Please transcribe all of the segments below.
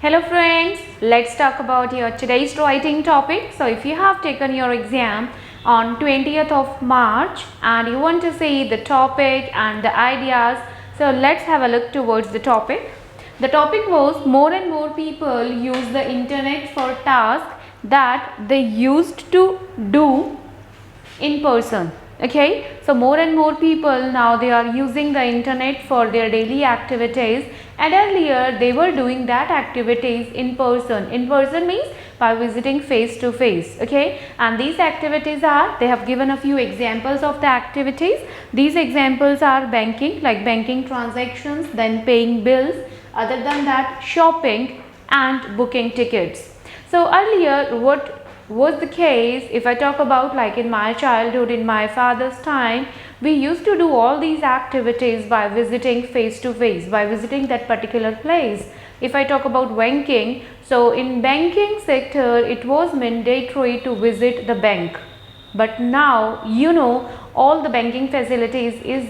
Hello friends, let's talk about your today's writing topic. So if you have taken your exam on 20th of March and you want to see the topic and the ideas, so let's have a look towards the topic. The topic was more and more people use the internet for tasks that they used to do in person. Okay, so more and more people now they are using the internet for their daily activities, and earlier they were doing that activities in person. In person means by visiting face to face. Okay, and these activities are, they have given a few examples of the activities. These examples are banking, like banking transactions, then paying bills, other than that shopping and booking tickets. So earlier what was the case, if I talk about like in my childhood, in my father's time, we used to do all these activities by visiting face to face, by visiting that particular place. If I talk about banking, so in banking sector it was mandatory to visit the bank, but now all the banking facilities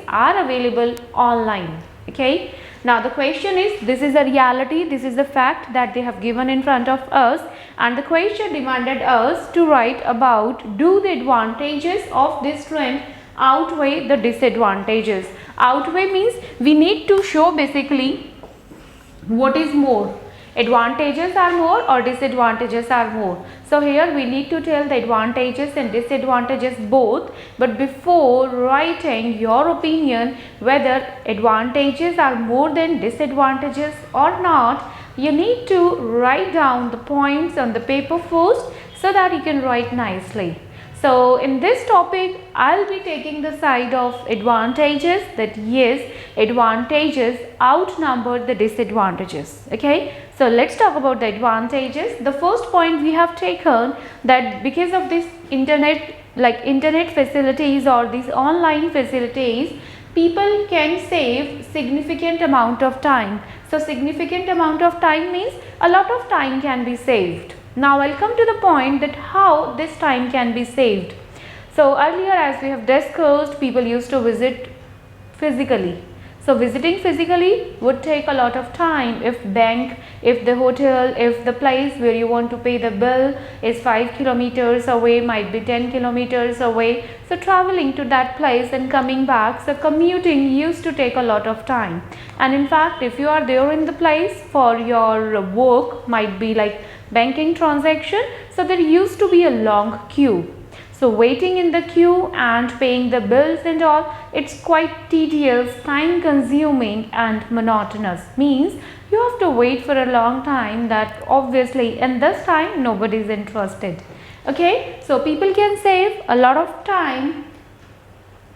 are available online. Okay, now the question is, this is a reality, this is the fact that they have given in front of us, and the question demanded us to write about, do the advantages of this trend outweigh the disadvantages? Outweigh means we need to show basically what is more, advantages are more or disadvantages are more. So here we need to tell the advantages and disadvantages both, but before writing your opinion whether advantages are more than disadvantages or not, you need to write down the points on the paper first so that you can write nicely. So in this topic I'll be taking the side of advantages, that yes, advantages outnumber the disadvantages. Okay, so let's talk about the advantages. The first point we have taken, that because of this internet facilities or these online facilities, people can save significant amount of time. So significant amount of time means a lot of time can be saved. Now I'll come to the point that how this time can be saved. So earlier, as we have discussed, people used to visit physically. So visiting physically would take a lot of time. If bank, if the hotel, if the place where you want to pay the bill is 5 kilometers away, might be 10 kilometers away. So traveling to that place and coming back, so commuting used to take a lot of time. And in fact, if you are there in the place for your work, might be like banking transaction, so there used to be a long queue. So waiting in the queue and paying the bills and all, it's quite tedious, time consuming and monotonous. Means you have to wait for a long time, that obviously in this time nobody is interested. Okay, so people can save a lot of time,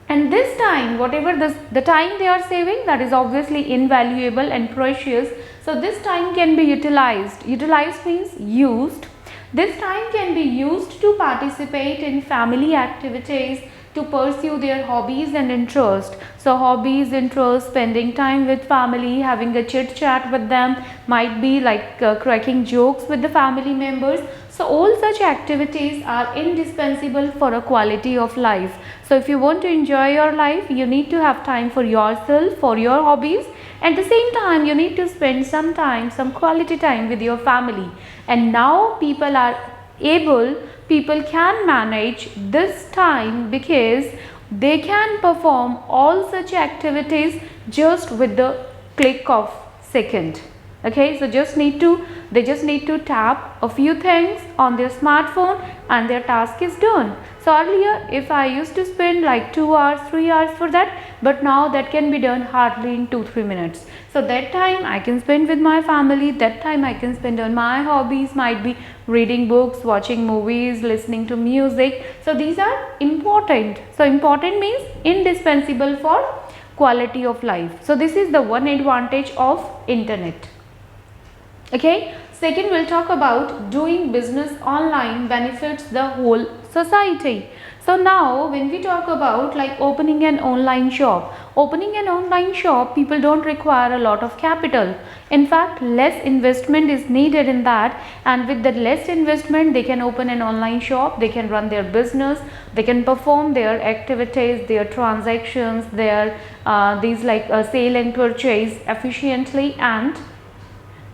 and this time, whatever the time they are saving, that is obviously invaluable and precious. So this time can be utilized. Utilized means used. This time can be used to participate in family activities, to pursue their hobbies and interest. So hobbies, interest, spending time with family, having a chit chat with them, might be like cracking jokes with the family members. So all such activities are indispensable for a quality of life. So if you want to enjoy your life, you need to have time for yourself, for your hobbies. At the same time, you need to spend some time, some quality time with your family. And now people can manage this time because they can perform all such activities just with the click of second. Okay, so they just need to tap a few things on their smartphone and their task is done. So earlier, if I used to spend like 2 hours, 3 hours for that, but now that can be done hardly in 2-3 minutes. So that time I can spend with my family, that time I can spend on my hobbies, might be reading books, watching movies, listening to music. So these are important. So important means indispensable for quality of life. So this is the one advantage of internet. Okay, second we'll talk about doing business online benefits the whole society. So now when we talk about like opening an online shop, people don't require a lot of capital. In fact, less investment is needed in that, and with the less investment they can open an online shop, they can run their business, they can perform their activities, their transactions, their sale and purchase efficiently and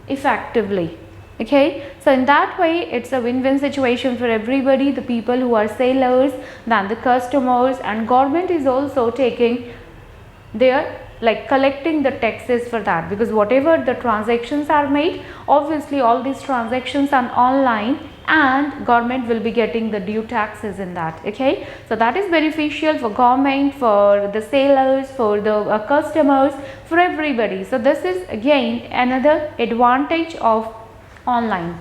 effectively. Okay, so in that way it's a win-win situation for everybody, the people who are sellers, then the customers, and government is also taking their, like, collecting the taxes for that, because whatever the transactions are made, obviously all these transactions are online and government will be getting the due taxes in that. Okay, so that is beneficial for government, for the sellers, for the customers, for everybody. So this is again another advantage of online.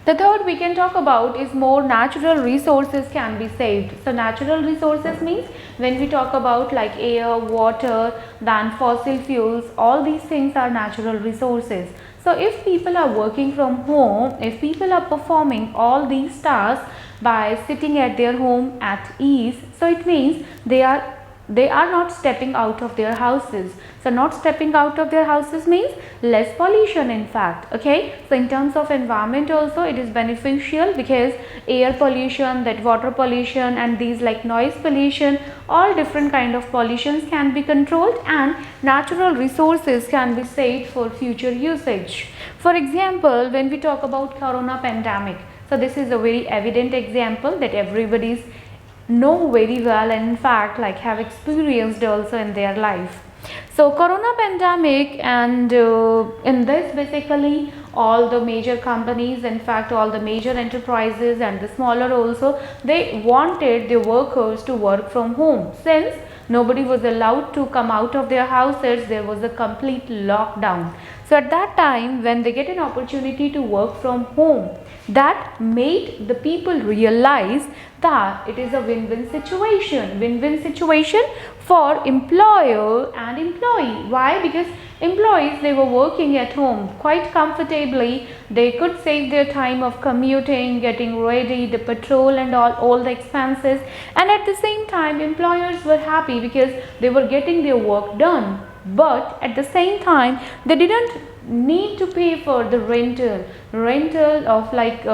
The third we can talk about is more natural resources can be saved. So natural resources means when we talk about like air, water, then fossil fuels, all these things are natural resources. So if people are working from home, if people are performing all these tasks by sitting at their home at ease, so it means they are not stepping out of their houses. So not stepping out of their houses means less pollution in fact. Okay, so in terms of environment also it is beneficial, because air pollution, that water pollution, and these like noise pollution, all different kind of pollutions can be controlled, and natural resources can be saved for future usage. For example, when we talk about corona pandemic, so this is a very evident example that everybody's know very well, and in fact like have experienced also in their life. So corona pandemic, and in this basically all the major companies, in fact all the major enterprises and the smaller also, they wanted the workers to work from home. Since nobody was allowed to come out of their houses, there was a complete lockdown. So at that time when they get an opportunity to work from home, that made the people realize that it is a win-win situation for employer and employee. Why? Because employees, they were working at home quite comfortably, they could save their time of commuting, getting ready, the petrol and all the expenses, and at the same time employers were happy because they were getting their work done. But at the same time they didn't need to pay for the rental of like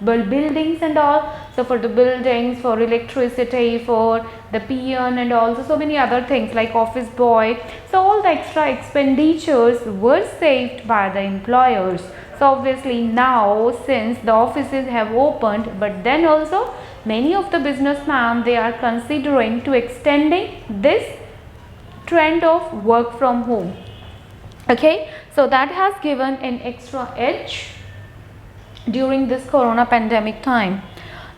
buildings and all. So for the buildings, for electricity, for the peon, and also so many other things like office boy, so all the extra expenditures were saved by the employers. So obviously now since the offices have opened, but then also many of the businessmen, they are considering to extending this trend of work from home. Okay, so that has given an extra edge during this corona pandemic time.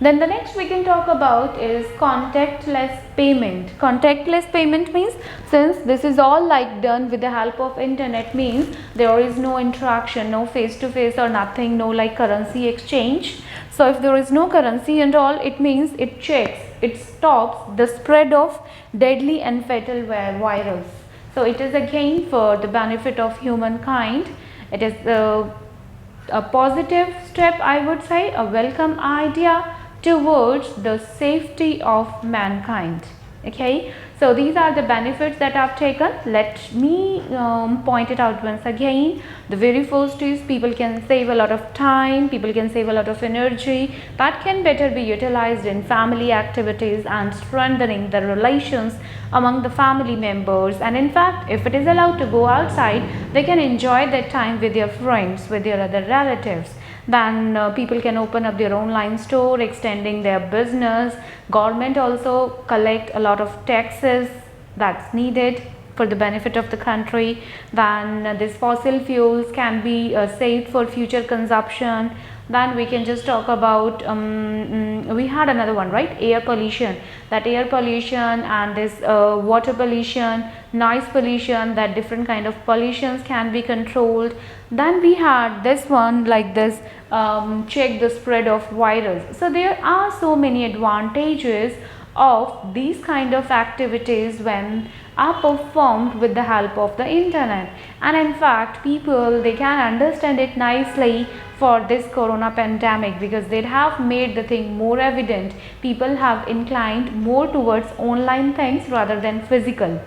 Then the next we can talk about is contactless payment. Contactless payment means, since this is all like done with the help of internet, means there is no interaction, no face to face or nothing, no like currency exchange. So if there is no currency and all, it means it checks, it stops the spread of deadly and fatal virus. So it is again for the benefit of humankind. It is a positive step, I would say, a welcome idea towards the safety of mankind. Okay, so these are the benefits that I've taken. Let me point it out once again. The very first is people can save a lot of time, people can save a lot of energy that can better be utilized in family activities and strengthening the relations among the family members. And in fact, if it is allowed to go outside, they can enjoy that time with their friends, with their other relatives. Then people can open up their online store, extending their business. Government also collect a lot of taxes that's needed for the benefit of the country. Then these fossil fuels can be saved for future consumption. Then we can just talk about we had another one, right? Air pollution. That air pollution and this water pollution, noise pollution, that different kind of pollutions can be controlled. Then we had this one like this, check the spread of virus. So there are so many advantages of these kind of activities when are performed with the help of the internet. And in fact, people, they can understand it nicely for this corona pandemic, because they have made the thing more evident. People have inclined more towards online things rather than physical.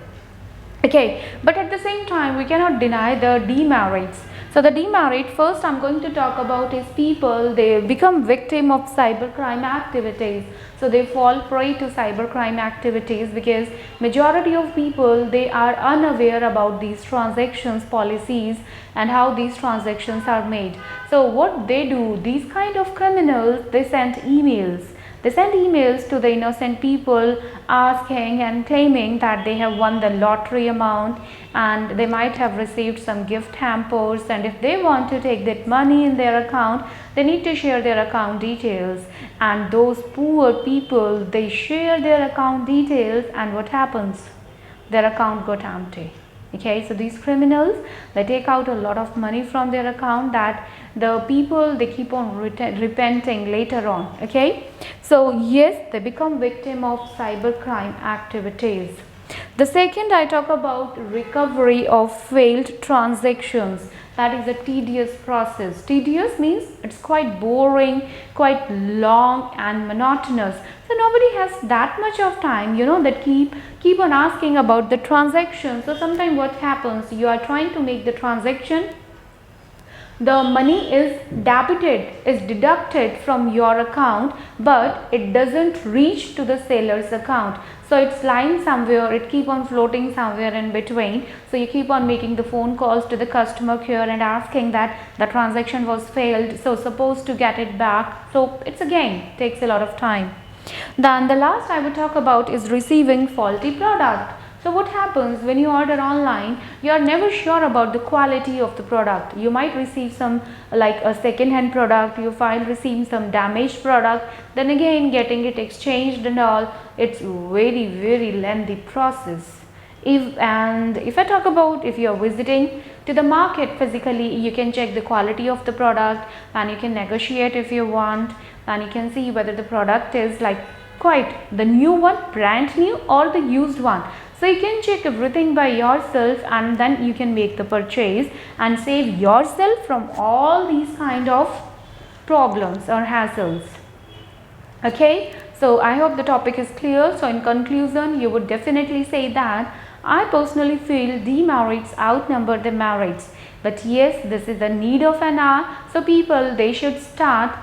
Okay, but at the same time we cannot deny the demerits. So the demerit, first I'm going to talk about is people, they become victim of cybercrime activities. So they fall prey to cybercrime activities because majority of people, they are unaware about these transactions policies and how these transactions are made. So what they do, these kind of criminals, they send emails. They send emails to the innocent people asking and claiming that they have won the lottery amount and they might have received some gift hampers, and if they want to take that money in their account, they need to share their account details. And those poor people, they share their account details, and what happens? Their account got empty. Okay, so these criminals, they take out a lot of money from their account that the people, they keep on repenting later on. Okay, so yes, they become victim of cybercrime activities. The second, I talk about recovery of failed transactions. That is a tedious process. Tedious means it's quite boring, quite long and monotonous. So nobody has that much of time, that keep on asking about the transaction. So sometimes what happens, you are trying to make the transaction, the money is deducted from your account, but it doesn't reach to the seller's account. So it's lying somewhere, it keep on floating somewhere in between. So you keep on making the phone calls to the customer care and asking that the transaction was failed, so supposed to get it back. So it's again takes a lot of time. Then the last I would talk about is receiving faulty product. So what happens when you order online, you are never sure about the quality of the product. You might receive some like a second hand product, you find receiving some damaged product, then again getting it exchanged and all. It's very lengthy process. If I talk about if you are visiting to the market physically, you can check the quality of the product and you can negotiate if you want, and you can see whether the product is like quite the new one, brand new, or the used one. So you can check everything by yourself and then you can make the purchase and save yourself from all these kind of problems or hassles. Okay, so I hope the topic is clear. So in conclusion, you would definitely say that I personally feel demerits outnumber the merits. But yes, this is the need of an hour. So people, they should start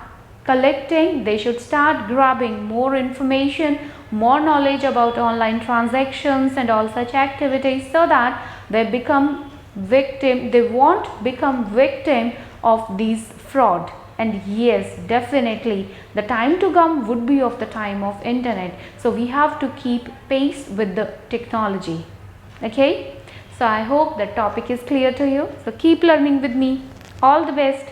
collecting, they should start grabbing more information, more knowledge about online transactions and all such activities, so that they become victim, they won't become victim of these fraud. And yes, definitely the time to come would be of the time of internet. So we have to keep pace with the technology. Okay, so I hope that topic is clear to you. So keep learning with me. All the best.